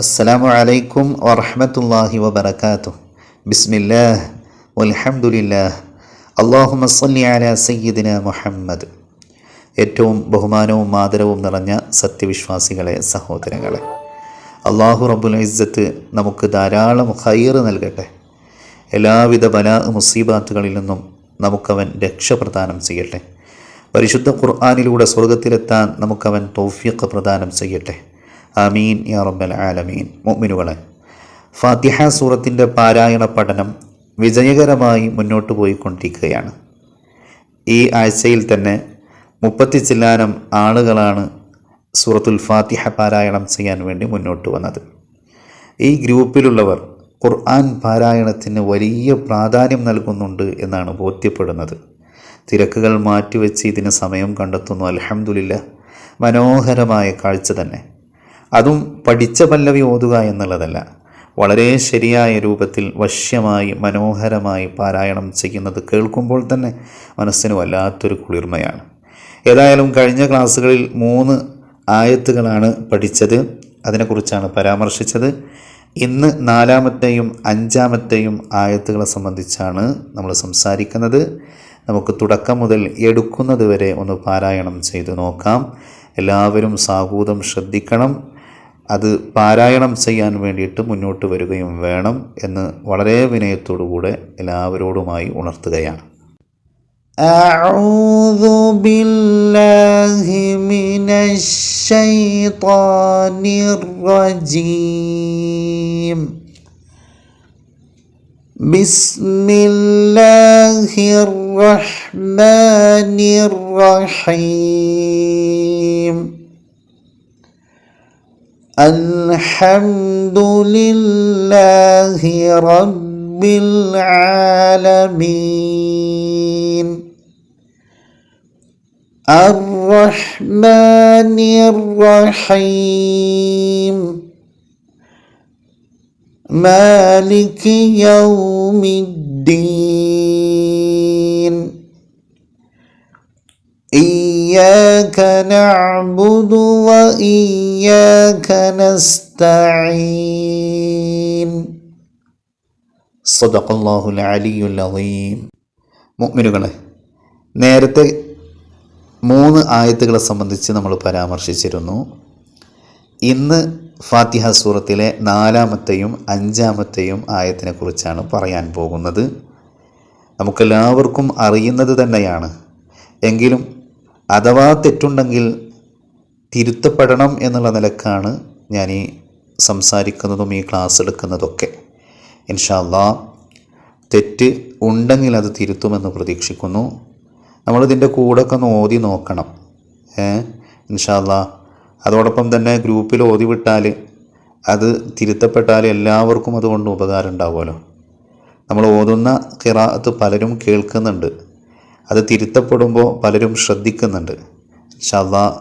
അസ്സലാമു അലൈക്കും വറഹ്മത്തുള്ളാഹി വബറകാതുഹു. ബിസ്മില്ലാഹ് വൽഹംദുലില്ലാഹ് അല്ലാഹുമ്മ സ്വല്ലി അലാ സയ്യിദിനാ മുഹമ്മദ്. ഏറ്റവും ബഹുമാനവും ആദരവും നിറഞ്ഞ സത്യവിശ്വാസികളെ, സഹോദരങ്ങളെ, അല്ലാഹു റബ്ബുൽ ഇസ്സത്ത് നമുക്ക് ധാരാളം ഖൈർ നൽകട്ടെ. എല്ലാവിധ ബലാ മുസീബാത്തുകളിൽ നിന്നും നമുക്കവൻ രക്ഷ പ്രദാനം ചെയ്യട്ടെ. പരിശുദ്ധ ഖുർആനിലൂടെ സ്വർഗത്തിലെത്താൻ നമുക്കവൻ തൗഫീഖ് പ്രദാനം ചെയ്യട്ടെ. ആമീൻ യാ റബ്ബൽ ആലമീൻ. മുഅ്മിനുകളെ, ഫാത്തിഹ സൂറത്തിൻ്റെ പാരായണ പഠനം വിജയകരമായി മുന്നോട്ട് പോയിക്കൊണ്ടിരിക്കുകയാണ്. ഈ ആഴ്ചയിൽ തന്നെ 30 ചില്ലാനം ആളുകളാണ് സൂറത്തുൽ ഫാത്തിഹ പാരായണം ചെയ്യാൻ വേണ്ടി മുന്നോട്ട് വന്നത്. ഈ ഗ്രൂപ്പിലുള്ളവർ ഖുർആൻ പാരായണത്തിന് വലിയ പ്രാധാന്യം നൽകുന്നുണ്ട് എന്നാണ് ബോധ്യപ്പെടുന്നത്. തിരക്കുകൾ മാറ്റിവെച്ച് ഇതിന് സമയം കണ്ടെത്തുന്നു. അൽഹംദുലില്ലാഹ്, മനോഹരമായ കാഴ്ച തന്നെ. അതും പഠിച്ച പല്ലവി ഓതുക എന്നുള്ളതല്ല, വളരെ ശരിയായ രൂപത്തിൽ വശ്യമായി മനോഹരമായി പാരായണം ചെയ്യുന്നത് കേൾക്കുമ്പോൾ തന്നെ മനസ്സിന് വല്ലാത്തൊരു കുളിർമയാണ്. ഏതായാലും കഴിഞ്ഞ ക്ലാസ്സുകളിൽ 3 ആയത്തുകളാണ് പഠിച്ചത്, അതിനെക്കുറിച്ചാണ് പരാമർശിച്ചത്. ഇന്ന് 4-ാമത്തെയും 5-ാമത്തെയും ആയത്തുകളെ സംബന്ധിച്ചാണ് നമ്മൾ സംസാരിക്കുന്നത്. നമുക്ക് തുടക്കം മുതൽ എടുക്കുന്നത് വരെ ഒന്ന് പാരായണം ചെയ്ത് നോക്കാം. എല്ലാവരും സാഹൂതം ശ്രദ്ധിക്കണം. അത് പാരായണം ചെയ്യാൻ വേണ്ടിയിട്ട് മുന്നോട്ട് വരികയും വേണം എന്ന് വളരെ വിനയത്തോടുകൂടെ എല്ലാവരോടുമായി ഉണർത്തുകയാണ്. അഊദു ബില്ലാഹി മിനശ് ശൈത്വാനിർ റജീം. ബിസ്മില്ലാഹിർ റഹ്മാനിർ റഹീം. അൽഹംദുലില്ലാഹി റബ്ബിൽ ആലമീൻ. അർറഹ്മാനിർ റഹീം. മാലികി യൗമിദ്ദീൻ. إياك نعبد وإياك نستعين. صدق الله العلي العظيم. മുഅ്മിനുകളെ, നേരത്തെ 3 ആയത്തുകളെ സംബന്ധിച്ച് നമ്മൾ പരാമർശിച്ചിരുന്നു. ഇന്ന് ഫാത്തിഹ സൂറത്തിലെ 4-ാമത്തെയും 5-ാമത്തെയും ആയത്തിനെ കുറിച്ചാണ് പറയാൻ പോകുന്നത്. നമുക്കെല്ലാവർക്കും അറിയുന്നത് തന്നെയാണ്. എങ്കിലും അഥവാ തെറ്റുണ്ടെങ്കിൽ തിരുത്തപ്പെടണം എന്നുള്ള നിലക്കാണ് ഞാൻ ഈ സംസാരിക്കുന്നതും ഈ ക്ലാസ് എടുക്കുന്നതൊക്കെ. ഇൻഷാ അല്ലാഹ് തെറ്റ് ഉണ്ടെങ്കിൽ അത് തിരുത്തുമെന്ന് പ്രതീക്ഷിക്കുന്നു. നമ്മളിതിൻ്റെ കൂടെയൊക്കെ ഒന്ന് ഓതി നോക്കണം. ഇൻഷാ അല്ലാഹ് അതോടൊപ്പം തന്നെ ഗ്രൂപ്പിൽ ഓതി വിട്ടാൽ അത് തിരുത്തപ്പെട്ടാൽ എല്ലാവർക്കും അതുകൊണ്ട് ഉപകാരം ഉണ്ടാവുമല്ലോ. നമ്മൾ ഓതുന്ന ഖിറാഅത്ത് പലരും കേൾക്കുന്നുണ്ട്, അത് തിരുത്തപ്പെടുമ്പോൾ പലരും ശ്രദ്ധിക്കുന്നുണ്ട്. ഇൻഷാ അല്ലാഹ്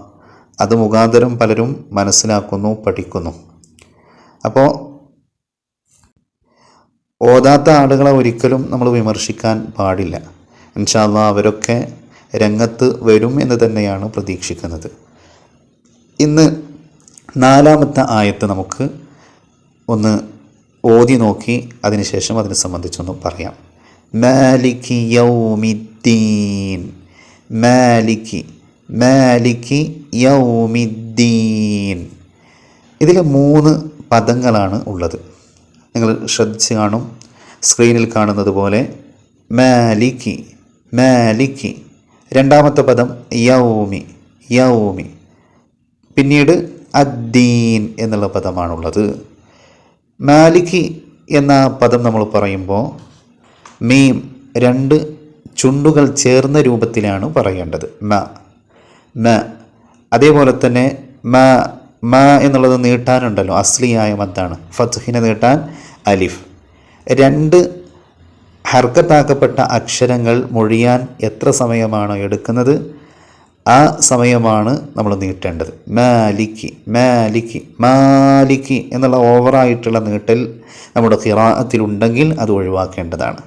അത് മുഖാന്തരം പലരും മനസ്സിലാക്കുന്നു, പഠിക്കുന്നു. അപ്പോൾ ഓതാത്ത ആളുകളെ ഒരിക്കലും നമ്മൾ വിമർശിക്കാൻ പാടില്ല. ഇൻഷാ അല്ലാഹ് അവരൊക്കെ രംഗത്ത് വരും എന്ന് തന്നെയാണ് പ്രതീക്ഷിക്കുന്നത്. ഇന്ന് 4-ാമത്തെ ആയത്ത് നമുക്ക് ഒന്ന് ഓതി നോക്കി അതിനുശേഷം അതിനെ സംബന്ധിച്ചൊന്ന് പറയാം. മാലികി യൗമിദ്ദീൻ. Maliki Maliki യൗമിദ്ദീൻ. ഇതിൽ 3 പദങ്ങളാണ് ഉള്ളത്. നിങ്ങൾ ശ്രദ്ധിച്ച് കാണും, സ്ക്രീനിൽ കാണുന്നത് പോലെ മാലികി മാലികി. 2-ാമത്തെ പദം യൗമി യൗമി. പിന്നീട് അദ്ദീൻ എന്നുള്ള പദമാണുള്ളത്. മാലികി എന്ന പദം നമ്മൾ പറയുമ്പോൾ മീം 2 ചുണ്ടുകൾ ചേർന്ന രൂപത്തിലാണ് പറയേണ്ടത്. മ മ. അതേപോലെ തന്നെ മ മ എന്നുള്ളത് നീട്ടാനുണ്ടല്ലോ, അസ്ലിയായ മദ്ദാണ്. ഫത്ഹിനെ നീട്ടാൻ അലിഫ്. 2 ഹർക്കത്താക്കപ്പെട്ട അക്ഷരങ്ങൾ മൊഴിയാൻ എത്ര സമയമാണോ എടുക്കുന്നത് ആ സമയമാണ് നമ്മൾ നീട്ടേണ്ടത്. മാലിക്കി മാലിക്കി മാലിക്കി എന്നുള്ള ഓവറായിട്ടുള്ള നീട്ടൽ നമ്മുടെ ഖിറാഅത്തിലുണ്ടെങ്കിൽ അത് ഒഴിവാക്കേണ്ടതാണ്.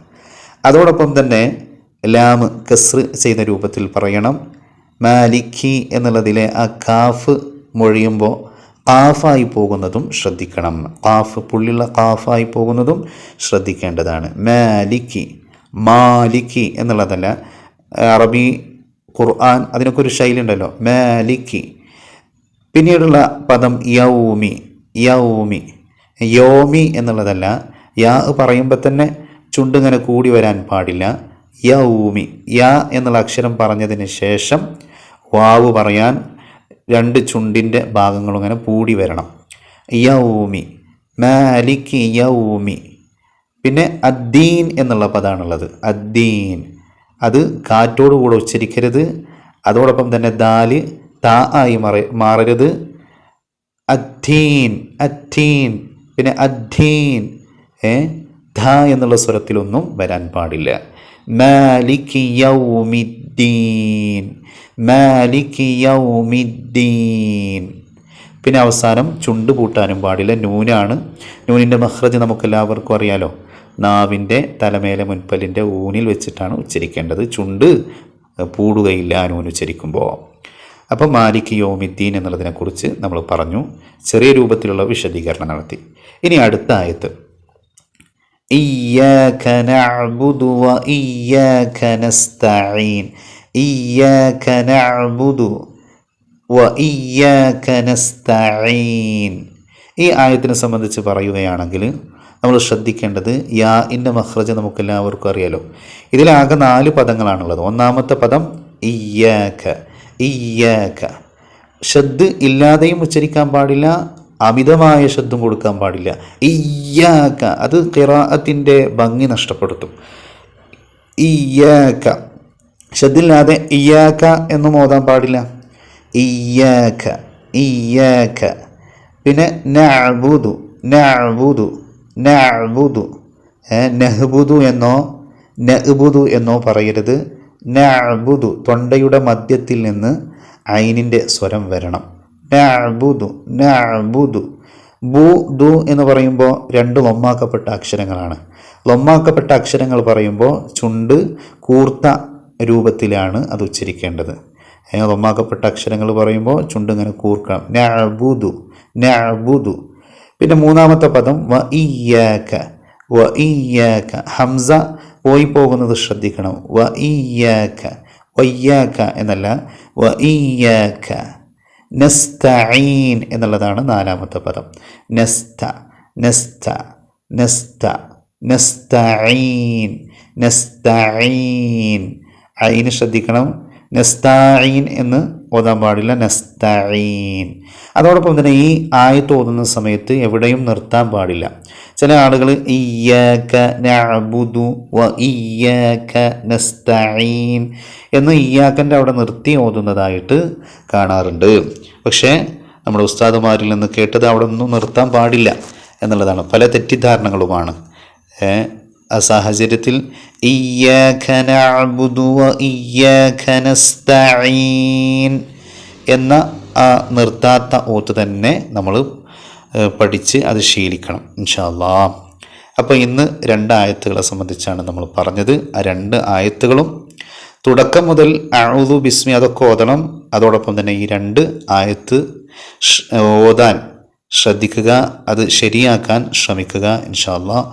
അതോടൊപ്പം തന്നെ ലാമ് കസ്ർ ചെയ്ത രൂപത്തിൽ പറയണം. മാലിക്കി എന്നുള്ളതിലെ ആ കാഫ് മൊഴിയുമ്പോൾ ഖാഫായി പോകുന്നതും ശ്രദ്ധിക്കണം. ഖാഫ് പുള്ളിയുള്ള ഖാഫായി പോകുന്നതും ശ്രദ്ധിക്കേണ്ടതാണ്. മാലിക്കി, മാലിക്കി എന്നുള്ളതല്ല. അറബി ഖുർആൻ അതിനൊക്കെ ഒരു ശൈലി ഉണ്ടല്ലോ. മാലിക്കി. പിന്നീടുള്ള പദം യൗമി, യൗമി, യോമി എന്നുള്ളതല്ല. യാ പറയുമ്പോൾ തന്നെ ചുണ്ടിങ്ങനെ കൂടി വരാൻ പാടില്ല. യൗമി, യാ എന്നുള്ള അക്ഷരം പറഞ്ഞതിന് ശേഷം വാവ് പറയാൻ രണ്ട് ചുണ്ടിൻ്റെ ഭാഗങ്ങളും ഇങ്ങനെ കൂടി വരണം. യൗമി, മാലിക്കി യൗമി. പിന്നെ അദ്ദീൻ എന്നുള്ള പദമാണുള്ളത്. അദ്ദീൻ അത് കാറ്റോടുകൂടെ ഉച്ചരിക്കരുത്. അതോടൊപ്പം തന്നെ ദാല് താ ആയി മാറരുത്. അദ്ദീൻ, അദ്ദീൻ. പിന്നെ അദ്ദീൻ ധ എന്നുള്ള സ്വരത്തിലൊന്നും വരാൻ പാടില്ല. മാലിക്കി യൗമിദ്ദീൻ, മാലിക്കി യൗമിദ്ദീൻ. പിന്നെ അവസാനം ചുണ്ട് പൂട്ടാനും പാടില്ല. നൂനാണ്. നൂനിൻ്റെ മഖ്റജ് നമുക്കെല്ലാവർക്കും അറിയാലോ. നാവിൻ്റെ തലമേലെ മുൻപല്ലിൻ്റെ ഊനിൽ വെച്ചിട്ടാണ് ഉച്ചരിക്കേണ്ടത്. ചുണ്ട് പൂടുകയില്ല നൂൻ ഉച്ചരിക്കുമ്പോൾ. അപ്പം മാലിക് യൗമിദ്ദീൻ എന്നുള്ളതിനെക്കുറിച്ച് നമ്മൾ പറഞ്ഞു. ചെറിയ രൂപത്തിലുള്ള വിശദീകരണം നടത്തി. ഇനി അടുത്ത ആയത്ത് ഇയ്യാക നഅ്ബുദു വ ഇയ്യാക നസ്തഈൻ, ഇയ്യാക നഅ്ബുദു വ ഇയ്യാക നസ്തഈൻ. ഈ ആയത്തിനെ സംബന്ധിച്ച് പറയുകയാണെങ്കിൽ നമ്മൾ ശ്രദ്ധിക്കേണ്ടത് യാഇൻ്റെ മഖ്റജ് നമുക്കെല്ലാവർക്കും അറിയാലോ. ഇതിലാകെ 4 പദങ്ങളാണുള്ളത്. ഒന്നാമത്തെ പദം ഇയ്യാക, ഇയ്യാക. ഷദ് ഇല്ലാതെയും ഉച്ചരിക്കാൻ പാടില്ല, അമിതമായ ശബ്ദം കൊടുക്കാൻ പാടില്ല. ഇയ്യാക അത് ഖിറാഅത്തിൻ്റെ ഭംഗി നഷ്ടപ്പെടുത്തും. ഇയ്യാക ഷദ്ദില്ലാതെ ഇയ്യാക എന്നും ഓതാൻ പാടില്ല. ഇയ്യാക, ഇയ്യാക. പിന്നെ നഅ്ബുദു, നഅ്ബുദു, നഅ്ബുദു. നഹ്ബുദു എന്നോ നഅ്ബുദു എന്നോ പറയരുത്. നഅ്ബുദു തൊണ്ടയുടെ മധ്യത്തിൽ നിന്ന് ഐനിൻ്റെ സ്വരം വരണം. നഅ്ബുദു, നഅ്ബുദു. ബു ദു എന്ന് പറയുമ്പോൾ 2 ലൊമ്മാക്കപ്പെട്ട അക്ഷരങ്ങളാണ്. ലൊമ്മാക്കപ്പെട്ട അക്ഷരങ്ങൾ പറയുമ്പോൾ ചുണ്ട് കൂർത്ത രൂപത്തിലാണ് അത് ഉച്ചരിക്കേണ്ടത്. ലൊമ്മാക്കപ്പെട്ട അക്ഷരങ്ങൾ പറയുമ്പോൾ ചുണ്ട് ഇങ്ങനെ കൂർക്കണം. നഅ്ബുദു, നഅ്ബുദു. പിന്നെ മൂന്നാമത്തെ പദം വ ഇയ്യാക, വ ഇയ്യാക. ഹംസ പോയി പോകുന്നത് ശ്രദ്ധിക്കണം. വ ഇയ്യാക, വയ്യാക എന്നല്ല, വ ഇയ്യാക. നസ്തഈൻ എന്നുള്ളതാണ് 4ാമത്തെ പദം. നസ്ത, നസ്ത, നസ്ത, നസ്തഈൻ, നസ്തഈൻ. ഐന് ശ്രദ്ധിക്കണം. നസ്തഈൻ എന്ന് ഓതാൻ പാടില്ല, നസ്തഈൻ. അതോടൊപ്പം തന്നെ ഈ ആയത്ത് ഓതുന്ന സമയത്ത് എവിടെയും നിർത്താൻ പാടില്ല. ചില ആളുകൾ ഇയ്യാക നഅ്ബുദു വ ഇയ്യാക നസ്തഈൻ എന്ന് ഇയ്യാക്കൻ്റെ അവിടെ നിർത്തി ഓതുന്നതായിട്ട് കാണാറുണ്ട്. പക്ഷേ നമ്മുടെ ഉസ്താദുമാരിൽ നിന്ന് കേട്ടത് അവിടെ ഒന്നും നിർത്താൻ പാടില്ല എന്നുള്ളതാണ്. പല തെറ്റിദ്ധാരണകളുമാണ്. ആ സാഹചര്യത്തിൽ ഇയ്യാക നഅ്ബുദു വ ഇയ്യാക നസ്തഈൻ എന്ന ആ നിർത്താത്ത ഓത്ത് തന്നെ നമ്മൾ പഠിച്ച് അത് ശീലിക്കണം ഇൻഷാ അല്ലാഹ്. അപ്പോൾ ഇന്ന് 2 ആയത്തുകളെ സംബന്ധിച്ചാണ് നമ്മൾ പറഞ്ഞത്. ആ 2 ആയത്തുകളും തുടക്കം മുതൽ അഊദു ബിസ്മി അതൊക്കെ ഓതണം. അതോടൊപ്പം തന്നെ ഈ 2 ആയത്ത് ഓതാൻ ശ്രദ്ധിക്കുക, അത് ശരിയാക്കാൻ ശ്രമിക്കുക ഇൻഷാ അല്ലാഹ്.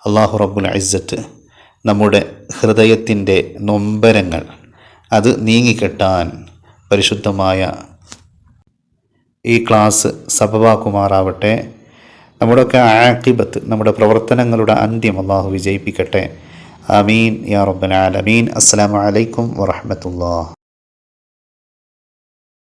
അല്ലാഹു റബ്ബുൽ ഇസ്സത്ത് നമ്മുടെ ഹൃദയത്തിൻ്റെ നൊമ്പരങ്ങൾ അത് നീങ്ങിക്കെട്ടാൻ പരിശുദ്ധമായ ഈ ക്ലാസ് സബബാക്കുമാറാവട്ടെ. നമ്മുടെയൊക്കെ ആഖിബത്ത്, നമ്മുടെ പ്രവർത്തനങ്ങളുടെ അന്ത്യം അല്ലാഹു വിജയിപ്പിക്കട്ടെ. ആമീൻ യാ റബ്ബൽ ആലമീൻ. അസ്സലാമു അലൈക്കും വറഹ്മത്തുള്ളാഹി.